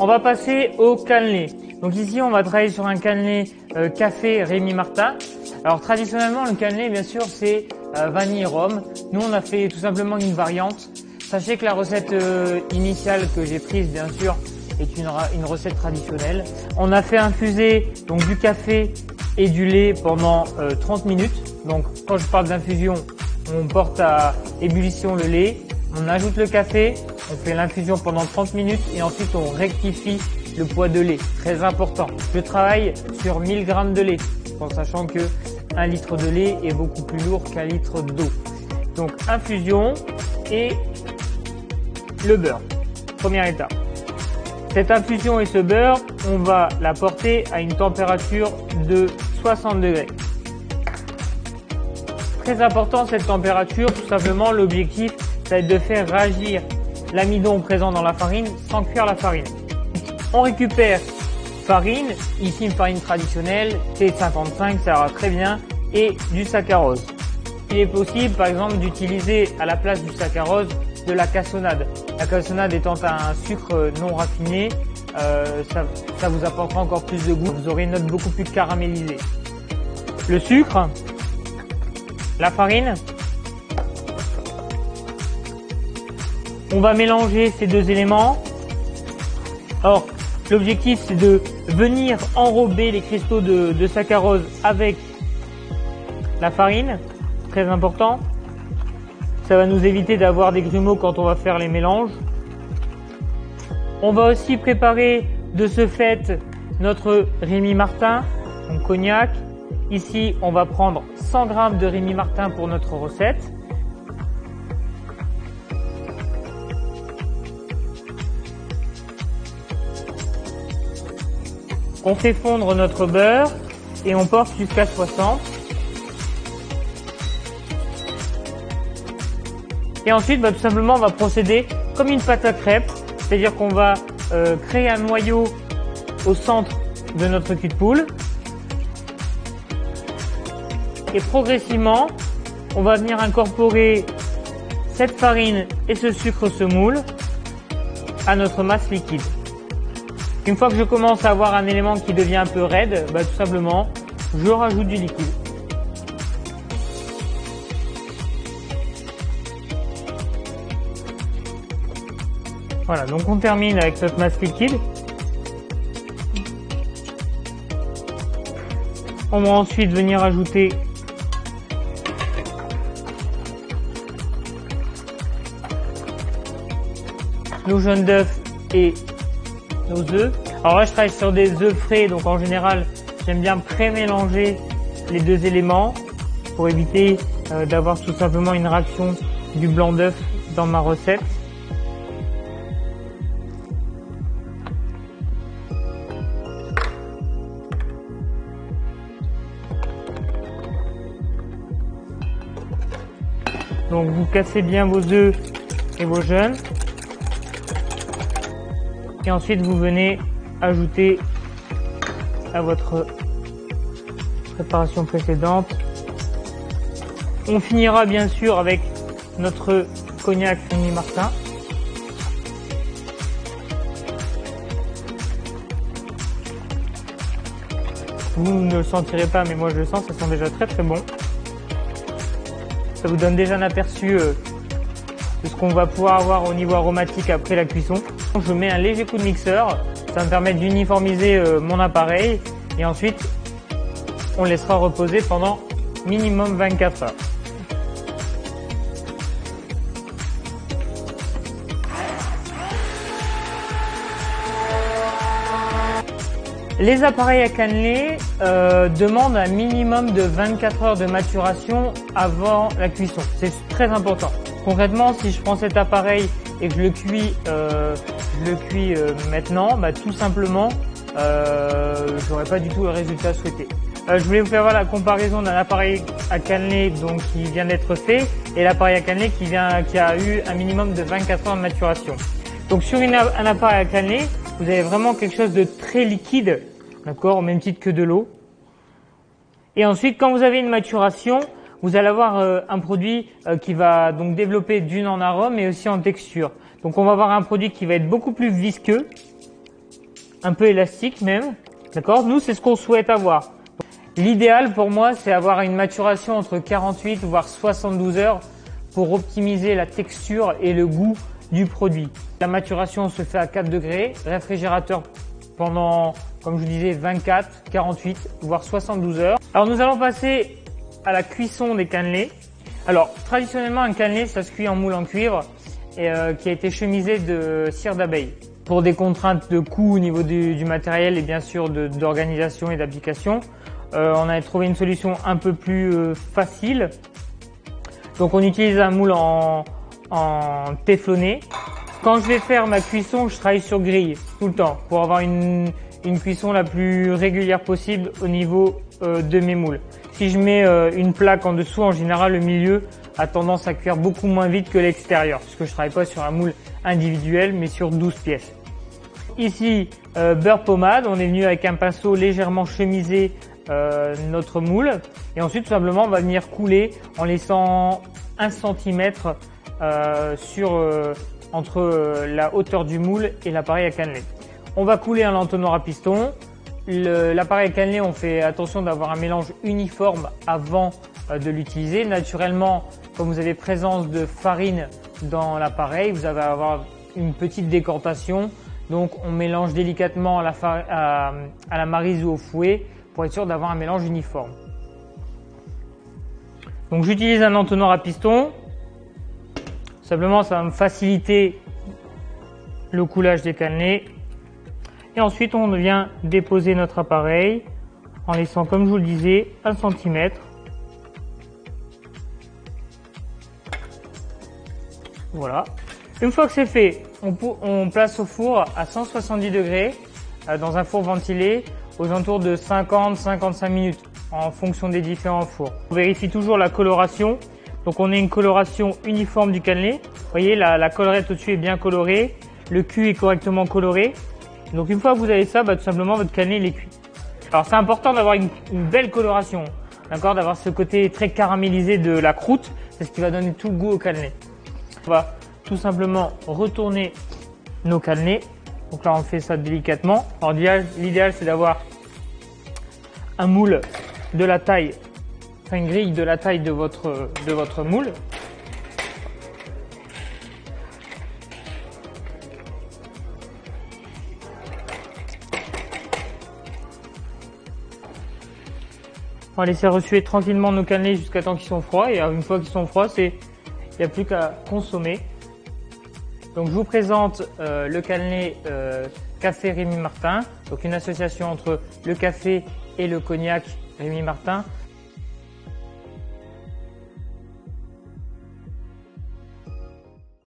On va passer au cannelé. Donc ici, on va travailler sur un cannelé café Rémy Martin. Alors traditionnellement, le cannelé, bien sûr, c'est vanille et rhum. Nous, on a fait tout simplement une variante. Sachez que la recette initiale que j'ai prise, bien sûr, est une recette traditionnelle. On a fait infuser donc du café et du lait pendant 30 minutes. Donc quand je parle d'infusion, on porte à ébullition le lait, on ajoute le café, on fait l'infusion pendant 30 minutes et ensuite on rectifie le poids de lait. Très important. Je travaille sur 1000 g de lait, en sachant que 1 litre de lait est beaucoup plus lourd qu'1 litre d'eau. Donc infusion et le beurre. Première étape. Cette infusion et ce beurre, on va la porter à une température de 60 degrés. Très important cette température, tout simplement l'objectif, ça va être de faire réagir l'amidon présent dans la farine sans cuire la farine. On récupère farine, ici une farine traditionnelle, T55, ça ira très bien, et du saccharose. Il est possible par exemple d'utiliser à la place du saccharose de la cassonade. La cassonade étant un sucre non raffiné, ça vous apportera encore plus de goût, vous aurez une note beaucoup plus caramélisée. Le sucre, la farine, on va mélanger ces deux éléments. Or, l'objectif c'est de venir enrober les cristaux de saccharose avec la farine, très important. Ça va nous éviter d'avoir des grumeaux quand on va faire les mélanges. On va aussi préparer de ce fait notre Rémy Martin, donc cognac. Ici, on va prendre 100 g de Rémy Martin pour notre recette. On fait fondre notre beurre et on porte jusqu'à 60. Et ensuite, tout simplement, on va procéder comme une pâte à crêpes, c'est-à-dire qu'on va créer un noyau au centre de notre cul de poule. Et progressivement, on va venir incorporer cette farine et ce sucre semoule à notre masse liquide. Une fois que je commence à avoir un élément qui devient un peu raide, tout simplement, je rajoute du liquide. Voilà, donc on termine avec notre masse liquide. On va ensuite venir ajouter nos jaunes d'œufs et nos œufs. Alors là, je travaille sur des œufs frais, donc en général, j'aime bien pré-mélanger les deux éléments pour éviter d'avoir tout simplement une réaction du blanc d'œuf dans ma recette. Donc vous cassez bien vos œufs et vos jaunes. Et ensuite vous venez ajouter à votre préparation précédente. On finira bien sûr avec notre cognac Rémy Martin. Vous ne le sentirez pas, mais moi je le sens, ça sent déjà très très bon. Ça vous donne déjà un aperçu de ce qu'on va pouvoir avoir au niveau aromatique après la cuisson. Je mets un léger coup de mixeur, ça va me permettre d'uniformiser mon appareil et ensuite on laissera reposer pendant minimum 24 heures. Les appareils à cannelé demandent un minimum de 24 heures de maturation avant la cuisson. C'est très important. Concrètement, si je prends cet appareil et que je le cuis maintenant, tout simplement, j'aurai pas du tout le résultat souhaité. Je voulais vous faire voir la comparaison d'un appareil à cannelé donc qui vient d'être fait et l'appareil à cannelé qui a eu un minimum de 24 heures de maturation. Donc sur un appareil à cannelé, vous avez vraiment quelque chose de très liquide, d'accord, au même titre que de l'eau. Et ensuite, quand vous avez une maturation, vous allez avoir un produit qui va donc développer d'une en arôme mais aussi en texture. Donc on va avoir un produit qui va être beaucoup plus visqueux un peu élastique même. D'accord? Nous, c'est ce qu'on souhaite avoir. L'idéal pour moi, c'est avoir une maturation entre 48 voire 72 heures pour optimiser la texture et le goût du produit. La maturation se fait à 4 degrés, réfrigérateur pendant, comme je vous disais, 24, 48 voire 72 heures. Alors nous allons passer à la cuisson des cannelés. Alors traditionnellement, un cannelé, ça se cuit en moule en cuivre et qui a été chemisé de cire d'abeille. Pour des contraintes de coût au niveau du matériel et bien sûr d'organisation et d'application, on a trouvé une solution un peu plus facile. Donc on utilise un moule en téflonné. Quand je vais faire ma cuisson, je travaille sur grille tout le temps pour avoir une cuisson la plus régulière possible au niveau de mes moules. Si je mets une plaque en dessous, en général le milieu a tendance à cuire beaucoup moins vite que l'extérieur puisque je travaille pas sur un moule individuel mais sur 12 pièces. Ici, beurre pommade, on est venu avec un pinceau légèrement chemisé notre moule et ensuite tout simplement on va venir couler en laissant 1 cm entre la hauteur du moule et l'appareil à cannelé. On va couler un entonnoir à piston. L'appareil à cannelé, on fait attention d'avoir un mélange uniforme avant de l'utiliser. Naturellement, comme vous avez présence de farine dans l'appareil, vous allez avoir une petite décantation. Donc on mélange délicatement à la maryse ou au fouet pour être sûr d'avoir un mélange uniforme. Donc j'utilise un entonnoir à piston. Simplement, ça va me faciliter le coulage des cannelés. Et ensuite, on vient déposer notre appareil en laissant, comme je vous le disais, 1 cm. Voilà. Une fois que c'est fait, on place au four à 170 degrés dans un four ventilé aux alentours de 50-55 minutes en fonction des différents fours. On vérifie toujours la coloration. Donc on a une coloration uniforme du cannelé. Vous voyez, la collerette au-dessus est bien colorée. Le cul est correctement coloré. Donc une fois que vous avez ça, tout simplement votre cannelé il est cuit. Alors c'est important d'avoir une belle coloration, d'accord, d'avoir ce côté très caramélisé de la croûte. C'est ce qui va donner tout le goût au cannelé. On va tout simplement retourner nos cannelés. Donc là on fait ça délicatement. Alors l'idéal c'est d'avoir un moule de la taille, enfin une grille de la taille de votre moule. On va laisser recuire tranquillement nos cannelés jusqu'à temps qu'ils sont froids. Et une fois qu'ils sont froids, il n'y a plus qu'à consommer. Donc je vous présente le cannelé Café Rémy Martin. Donc une association entre le café et le cognac Rémy Martin.